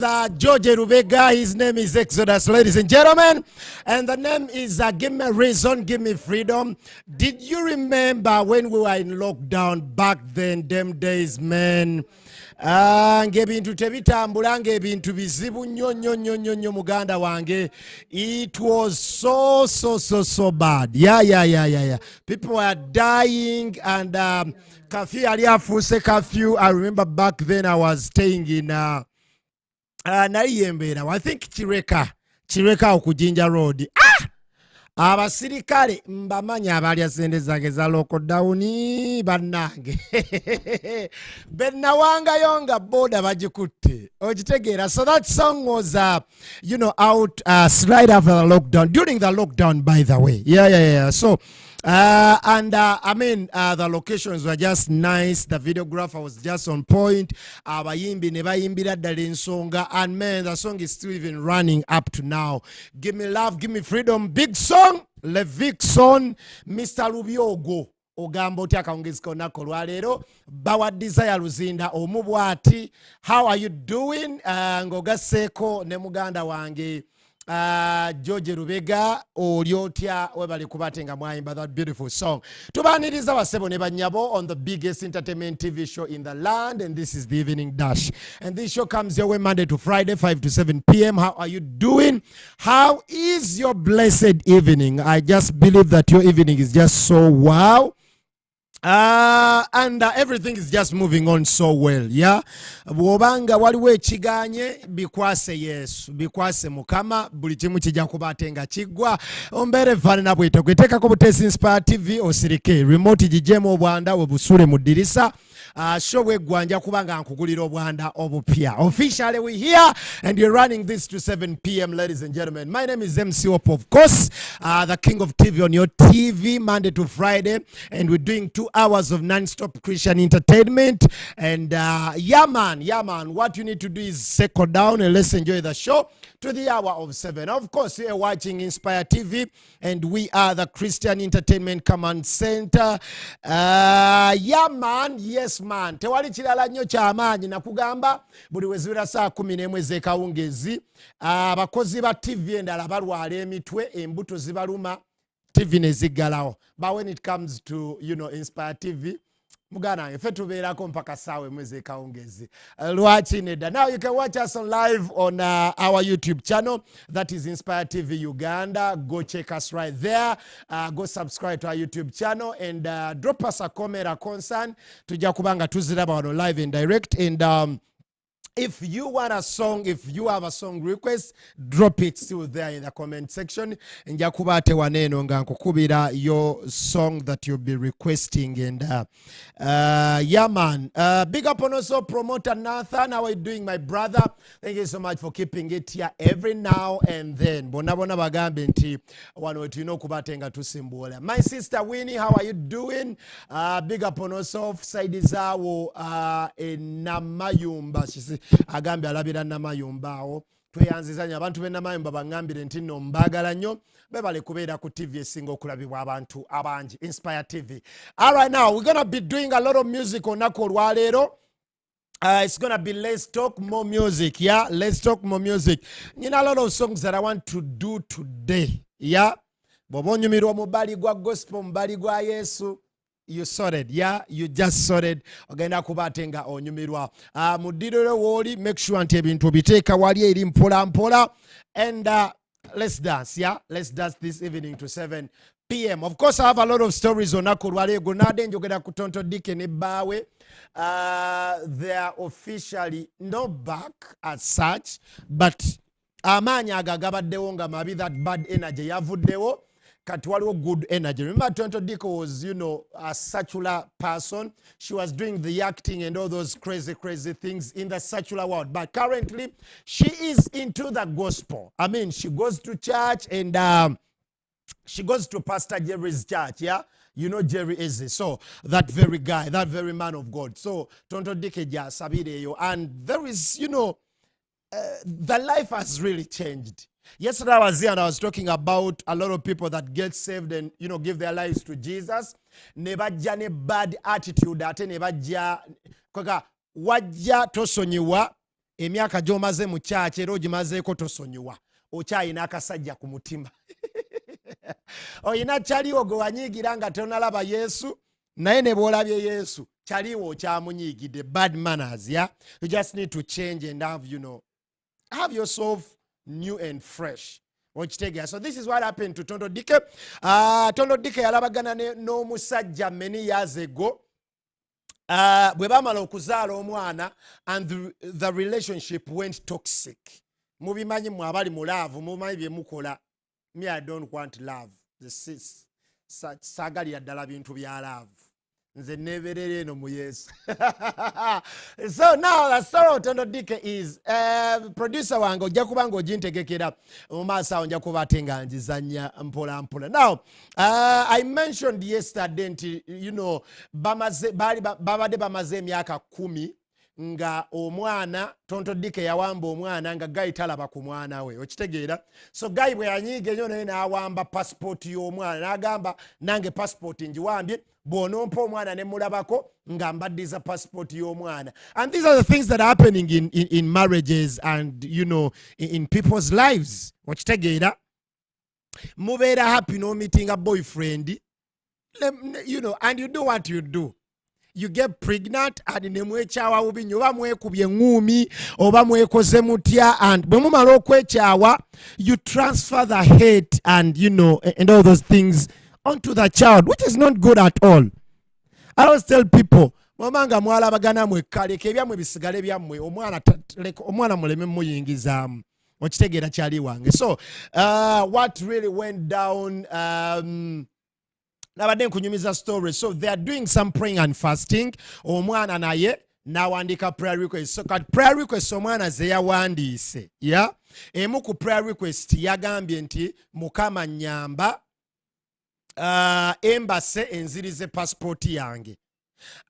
George Rubega, his name is Exodus, ladies and gentlemen, and the name is Give Me Reason, Give Me Freedom. Did you remember when we were in lockdown back then, them days, man? Ng'ebintu tebitambula, ng'ebintu bizibu nnyo muganda wange. It was so bad. Yeah. People were dying and curfew yali afuuse curfew. I remember back then I was staying in Nayembera, I think Chireka okujinja road. Abasirikale mbamanya abalya sente zange za lockdown bannange. Bennawanga yonga boda bagikutte. Ogitegeera. So that song was out right after the lockdown, during the lockdown, by the way. Yeah. So the locations were just nice. The videographer was just on point. Abayimbi ne bayimbira ddala ensonga, and man, the song is still even running up to now. Give me love, give me freedom. Big song, Levikson, Mr. Rubiogo. Ogamba otya akawungezi konna kolwaleero bawa Desire Luzinda omubwati. How are you doing? Ngogasseeko ne muganda wange George Rubega olyotya webali kubatenga mwayimba that beautiful song. Tubaniriza basebo ne banyabo on the biggest entertainment TV show in the land, and this is the Evening Dash. And this show comes your way Monday to Friday, 5 to 7 p.m. How are you doing? How is your blessed evening? I just believe that your evening is just so wow. And everything is just moving on so well, yeah. Bwobanga waliwo ekiganye bikwase Yesu, bikwase Mukama, buli kimu kijja kubatenga kigwa. Ombere fane na bwito kweteka ko Butesi Inspire TV osirike remote gijemo obwanda obusule mu dirisa. Show we gwanja kubanga nkugulira obwanda obupya. Officially we here and you're running this to 7 p.m. ladies and gentlemen. My name is MC Op, of course, the king of TV on your TV Monday to Friday, and we're doing 2 hours of non-stop Christian entertainment. And yeah man, what you need to do is settle down and let's enjoy the show to the hour of 7. Of course, you're watching Inspire TV, and we are the Christian Entertainment Command Center. Yeah man, yes man. Tewali kirala nnyo ky'amaanyi nakugamba buli wezira saa 11 ez'ekawungezi. Abakozi ba TV endala balwala emitwe, embuto zibaluma, TV ne ziggalawo. But when it comes to, Inspire TV, mugana efe tubeerako mpaka saawe mwezi kawungezi lwaki nedda. Now you can watch us on live on our YouTube channel, that is Inspire TV Uganda. Go check us right there. Go subscribe to our YouTube channel and drop us a comment, a concern. Tujja kubanga tuziraba wano live and direct. And if you want a song, if you have a song request, drop it still there in the comment section. Nja kubate waneno nga nkukubira your song that you'll be requesting. And yeah man, big up on also promoter Nathan. How are you doing, my brother? Thank you so much for keeping it here every now and then. Bona bagambe nti wano wetu kubatenga tusimbola. My sister Winnie, how are you doing? Big up on also side zawo enamayumba. She said agambe alabira namayumba awo tweyanzizanya abantu benamayumba bangambire nti no mbagala nnyo bebale kubeera ku TV esinga okulabibwa abantu abangi, Inspire TV. All right, now we're gonna be doing a lot of music olunaku olwaleero. It's gonna be Let's Talk More Music. Yeah, let's talk more music. You know, a lot of songs that I want to do today. Yeah, bobonyumirwa mubali gwa gospel, mubali gwa Yesu. You sorted, yeah? You just sorted. Ogenda kubatenga onyumirwa. Mudiriro woli, make sure nti ebintu biteeka wali eri mpola. And let's dance, yeah? Let's dance this evening to 7 p.m. Of course, I have a lot of stories on Akurwale. Gonade njogera ku Tonto Dike ne Bawe. They are officially not back as such, but amaanyi agagabaddewo nga mabi, that bad energy yavuddewo. Katwaliwo good energy. Remember Tonto Diko was, a secular person. She was doing the acting and all those crazy things in the secular world. But currently, she is into the gospel. I mean, she goes to church and she goes to Pastor Jerry's church, yeah? You know Jerry Eze. So that very guy, that very man of God. So Tonto Dike ja sabireyo. And there is, the life has really changed. Yesterday I was here and I was talking about a lot of people that get saved and give their lives to Jesus. Nebajja ne bad attitude ate nebajja wajja tosonyiwa emyaka gy'omaze mu kyaki era ogimazeeko tosonyiwa okyayina akasajja ku mutima oyina kyaliwo gwe wanyiigira nga tonalaba yesu naye ne bw'olabye yesu kyaliwo okyamunyiigidde. Bad manners, yeah? You just need to change and have, have yourself new and fresh. So this is what happened to Tonto Dike. Tonto Dike yalabagana n'omusajja many years ago. Bwe bamala okuzaala omwana and the relationship went toxic. Mubimanyi mwe abali mu love, mubimanyi bye mukola. Me, I don't want love. Sagalira ddala bintu bya love. Nze neberere eno mu Yesu. So now the story of Tonto Dike is producer wange ojja kuba ng'ogintegekera mu maaso awo nja kuba ate nga ngizannya mpola mpola. Now I mentioned yesterday nti babadde bamaze emyaka 10 nga omwana Tonto Dike yawamba omwana nga Guy talaba ku mwana we okitegeera. So Guy bwe yanyiiga ennyo naye n'awamba passport y'omwana n'agamba nange passport ngiwambye bw'onompa omwana ne mulabako nga mbaddiza passport y'omwana. And these are the things that are happening in marriages and in people's lives okitegeera. Mubeera happy no meeting a boyfriend and you do what you do. You get pregnant and nemwekyawa bubi oba mwekubye ngumi oba mwekoze mutya and bwe mumala okwekyawa you transfer the hate and and all those things onto the child, which is not good at all. I always tell people mwamanga mwalabagana mwekaleka ebyamwe bisigale byammwe omwana muleme muyingizaamu okitegeera kyali wange. So what really went down nabadde nkunyumiza story. So they are doing some praying and fasting. Omwana naye nawandika prayer request. So kat prayer request omwana ze yawandiise, yeah? Emu ku prayer request yagambye nti Mukama nyamba embase enzirize passport yange.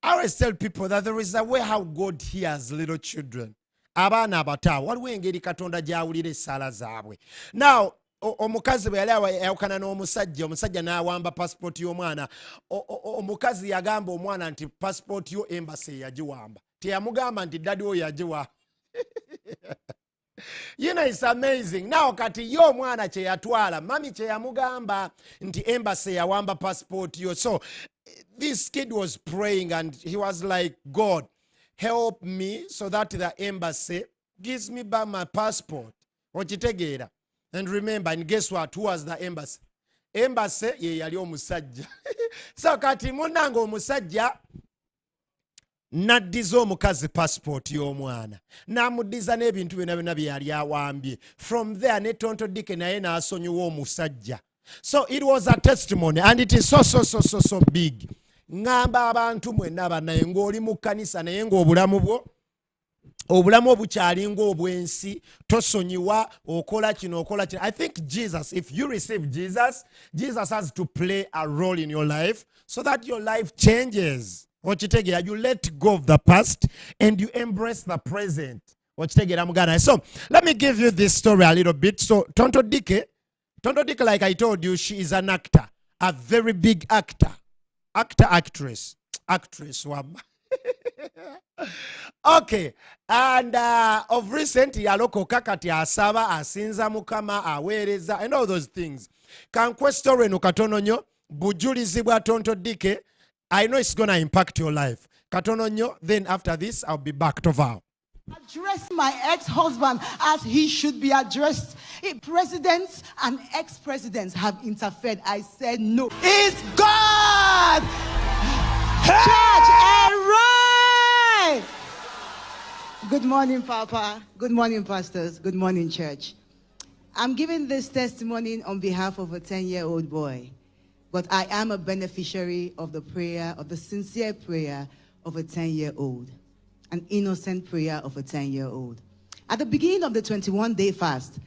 I always tell people that there is a way how God hears little children. Abaana abato waliwo engeri Katonda gy'awulira essaala zaabwe. Now omukazi bwe yali ayawukana n'omusajja n'awamba passport y'omwana, omukazi yagamba omwana nti passport yo embassy yagiwamba. Teyamugamba nti daddy oyo yagiwa. It's amazing. Now kati yo omwana kye yatwala mami kye yamugamba nti embassy yawamba passport yo. So this kid was praying and he was like, God, help me so that the embassy gives me back my passport. Okitegeera. And remember, and guess what? Who was the embassy? Embassy ye yali omusajja. So kati munango omusajja naddiza omukazi passport y'omwana n'amuddiza n'ebintu byonna byonna bye yali awambye. From there ne Tonto Dike naye n'asonyiwa omusajja. So it was a testimony and it is so big. Ngamba abantu mwenna banaye ng'oli mu kkanisa naye ng'obulamu bwo obulamu obukyali ng'obwensi tosonyiwa okola kino. I think Jesus, if you receive Jesus, Jesus has to play a role in your life so that your life changes. Okitegeera, you let go of the past and you embrace the present. Okitegeera mugana. So let me give you this story a little bit. So Tonto Dike, like I told you, she is an actor, a very big actor. Actress. Okay, and of recent yalokoka kati asaba asinza Mukama aweereza and all those things. Kankwe story no katono nnyo bujulizi bwa Tonto Dike. I know it's gonna impact your life. Katono nnyo, then after this I'll be back to vow. Address my ex-husband as he should be addressed. Presidents and ex-presidents have interfered. I said no. It's God! Church, right! Good morning, Papa. Good morning, pastors. Good morning, church. I'm giving this testimony on behalf of a 10-year-old boy, but I am a beneficiary of the prayer, of the sincere prayer of a 10-year-old, an innocent prayer of a 10-year-old. At the beginning of the 21-day fast,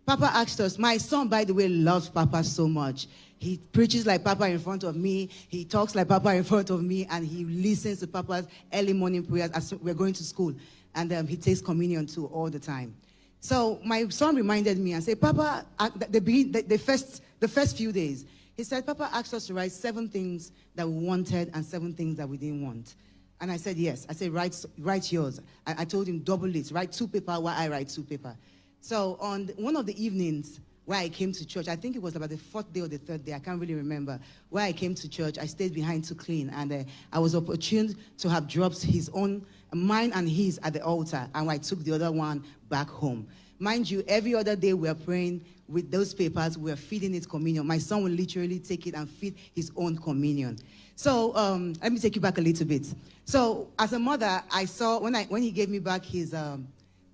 Papa asked us, my son, by the way, loves Papa so much. He preaches like Papa in front of me. He talks like Papa in front of me. And he listens to Papa's early morning prayers as we're going to school. And he takes communion too all the time. So my son reminded me and said, Papa, the first few days, he said, Papa asked us to write 7 things that we wanted and 7 things that we didn't want. And I said, yes. I said, write yours. I told him, double it. Write 2 paper while I write 2 paper. So on one of the evenings where I came to church, I think it was about the 4th day or the 3rd day, I can't really remember, where I came to church, I stayed behind to clean, and I was opportune to have dropped mine and his at the altar, and I took the other one back home. Mind you, every other day we are praying with those papers, we are feeding it communion. My son will literally take it and feed his own communion. So let me take you back a little bit. So as a mother, I saw, when he gave me back his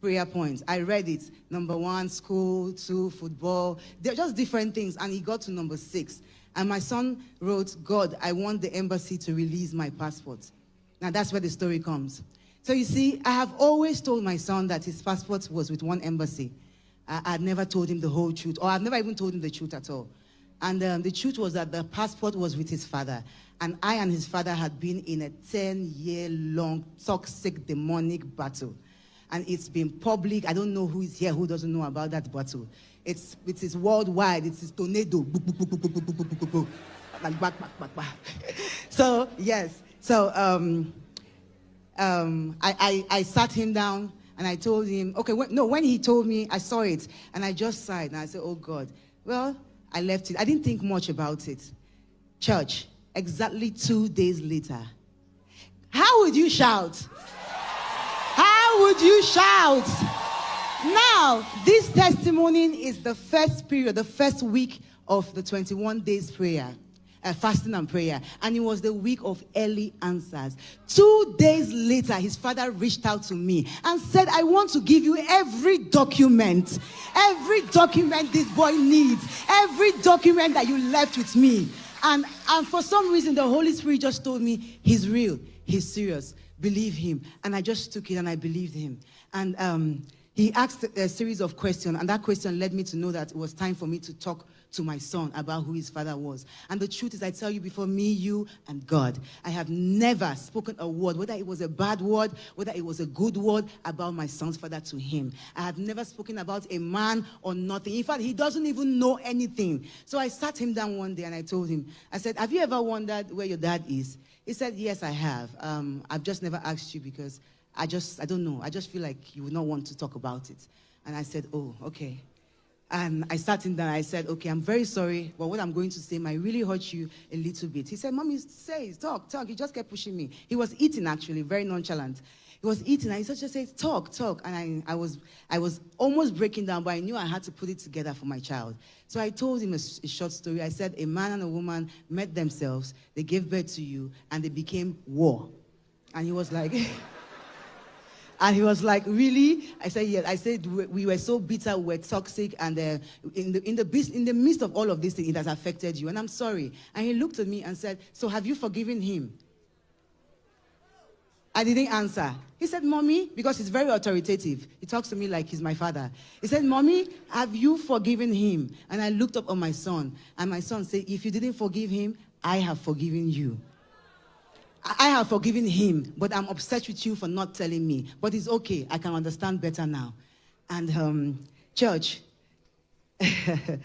prayer points, I read it. Number 1, school, 2, football. They're just different things. And he got to number 6. And my son wrote, God, I want the embassy to release my passport. Now that's where the story comes. So you see, I have always told my son that his passport was with one embassy. I had never told him the whole truth, or I've never even told him the truth at all. And the truth was that the passport was with his father. And I and his father had been in a 10-year-long toxic demonic battle. And it's been public. I don't know who is here who doesn't know about that battle. It is worldwide. It's tornado. So, yes. So, I sat him down and I told him, okay, when he told me, I saw it and I just sighed and I said, oh God. Well, I left it. I didn't think much about it. Church, exactly 2 days later. How would you shout? How would you shout? Now, this testimony is the first period, the first week of the 21 days prayer, fasting and prayer. And it was the week of early answers. 2 days later, his father reached out to me and said, I want to give you every document this boy needs, every document that you left with me. And for some reason, the Holy Spirit just told me, he's real, he's serious. Believe him. And I just took it and I believed him. And he asked a series of questions, and that question led me to know that it was time for me to talk to my son about who his father was. And the truth is, I tell you, before me, you, and God, I have never spoken a word, whether it was a bad word, whether it was a good word, about my son's father to him. I have never spoken about a man or nothing. In fact, he doesn't even know anything. So I sat him down one day and I told him, I said, have you ever wondered where your dad is? He said, yes, I have. I've just never asked you because I don't know. I just feel like you would not want to talk about it. And I said, oh, okay. And I sat him down. I said, okay, I'm very sorry, but what I'm going to say might really hurt you a little bit. He said, Mommy, say, talk. He just kept pushing me. He was eating, actually, very nonchalant. He was eating, and he just said, talk. And I was almost breaking down, but I knew I had to put it together for my child. So I told him a short story. I said, a man and a woman met themselves, they gave birth to you, and they became war. And he was like... And he was like, really? I said, yes. I said, we were so bitter, we were toxic, and in the midst of all of this thing, it has affected you, and I'm sorry. And he looked at me and said, so have you forgiven him? I didn't answer. He said, Mommy, because he's very authoritative. He talks to me like he's my father. He said, Mommy, have you forgiven him? And I looked up on my son, and my son said, if you didn't forgive him, I have forgiven you. I have forgiven him, but I'm upset with you for not telling me. But it's okay. I can understand better now. And church, I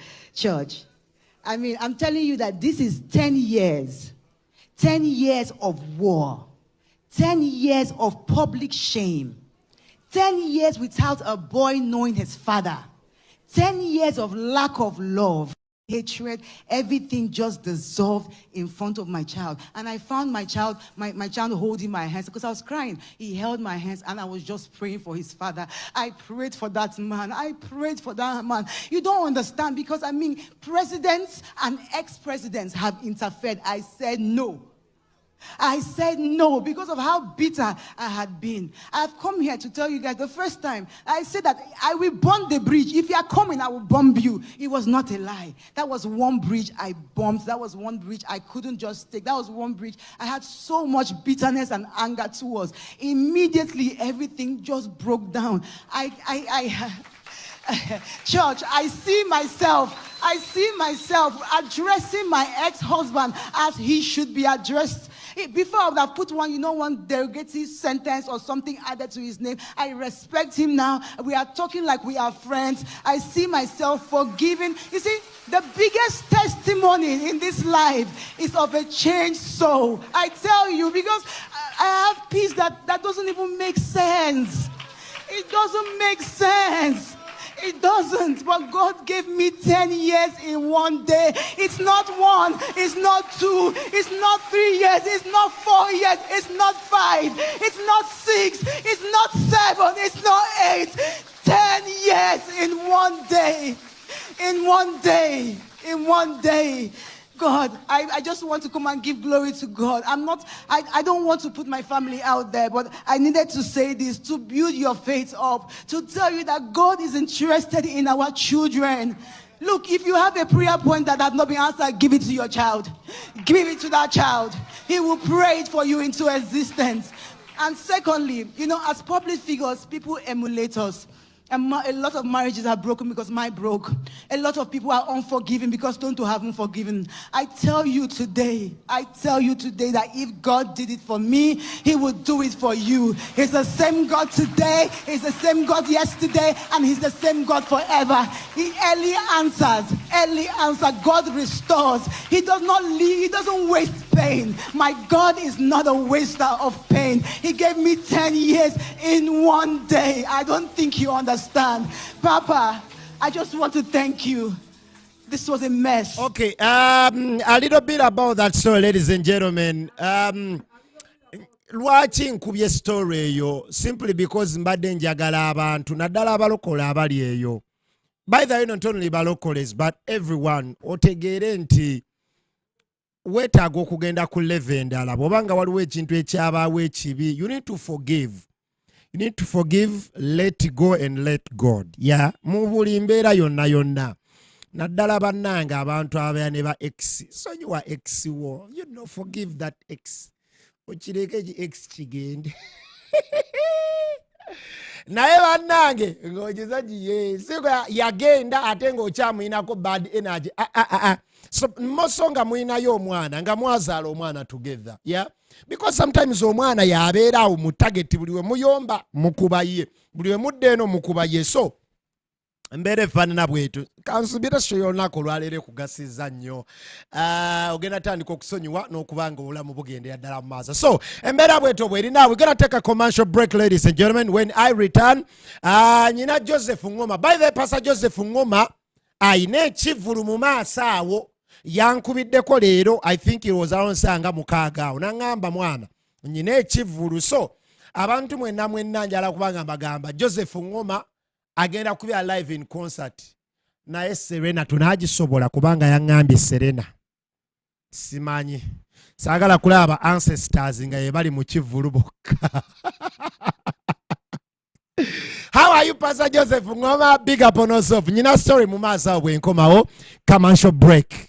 mean, I'm telling you that this is 10 years. 10 years of war. 10 years of public shame. 10 years without a boy knowing his father. 10 years of lack of love. Hatred, everything just dissolved in front of my child. And I found my child holding my hands because I was crying. He held my hands and I was just praying for his father. I prayed for that man. You don't understand, because I mean, presidents and ex-presidents have interfered. I said no. I said no because of how bitter I had been. I've come here to tell you guys, the first time I said that I will burn the bridge. If you are coming, I will bomb you. It was not a lie. That was one bridge I bombed. That was one bridge I couldn't just take. That was one bridge I had so much bitterness and anger towards. Immediately, everything just broke down. Church, I see myself addressing my ex-husband as he should be addressed. Before I would have put one derogatory sentence or something added to his name. I respect him now. We are talking like we are friends. I see myself forgiving. You see, the biggest testimony in this life is of a changed soul. I tell you, because I have peace that doesn't even make sense. It doesn't make sense. It doesn't. But God gave me 10 years in one day. It's not 1. It's not 2. It's not 3 years. It's not 4 years. It's not 5. It's not 6. It's not 7. It's not 8. 10 years in one day. In one day. In one day. God, I just want to come and give glory to God. I don't want to put my family out there, but I needed to say this to build your faith up, to tell you that God is interested in our children. Look, if you have a prayer point that has not been answered, give it to your child. Give it to that child. He will pray it for you into existence. And secondly, as public figures, people emulate us. And a lot of marriages are broken because mine broke. A lot of people are unforgiving because don't have unforgiven. I tell you today that if God did it for me, He will do it for you. He's the same God today, He's the same God yesterday, and He's the same God forever. He early answers. God restores. He does not leave, He doesn't waste pain. My God is not a waster of pain. He gave me 10 years in one day. I don't think you understand. Papa, I just want to thank you. This was a mess. Okay, a little bit about that story, ladies and gentlemen. Lwaki nkubye story eyo simply because mbadde njagala abantu naddala abalokole abali eyo. By the way, not only balokoles but everyone otegeere nti weetaaga okugenda ku level endala bw'obanga waliwo ekintu ekyabaawo ekibi. You need to forgive. You need to forgive, let go and let God. Yeah, mu buli mbeera yonna. Naddala bannange abantu abeera ne ba ex. So you are ex wo. Forgive that ex. Okireke ki ex kigende. Naye bannange ng'ogeza giye siko yagenda ate ng'okyamuyinako bad energy. So mosonga muyinayo omwana nga mwazaala omwana together. Yeah. Because sometimes omwana yabeera awo mu target buli we muyomba mukubaye. Buli we mudde eno mukubaye. So mbeera efaanana bwetu. Kansubira show y'olunaku olwaleero kugasiza nnyo. Ogenda tandika okusonyiwa n'okubanga obulamu bugendera ddala mu maaso. So embeera bwetu bweri. Now we're going to take a commercial break, ladies and gentlemen. When I return, nyina Joseph Ngoma. By the way, Pastor Joseph Ngoma ayina ekivulu mu maaso awo. Yankubiddeko leero, I think it was around sanga mukaaga awo. Nangamba mwana nyina ekivulu. So abantu mwenna njala kubanga mbagamba Joseph Ngoma agenda kubya live in concert. Naye Serena tunagisobola kubanga yaŋŋambye Serena. Simanyi. Saagala kulaba ancestors nga ye bali mu kivulu bokka. How are you, Pastor Joseph Ngoma? Big up on yourself. Nyina story mu maaso awo bwe nkomawo. Commercial break.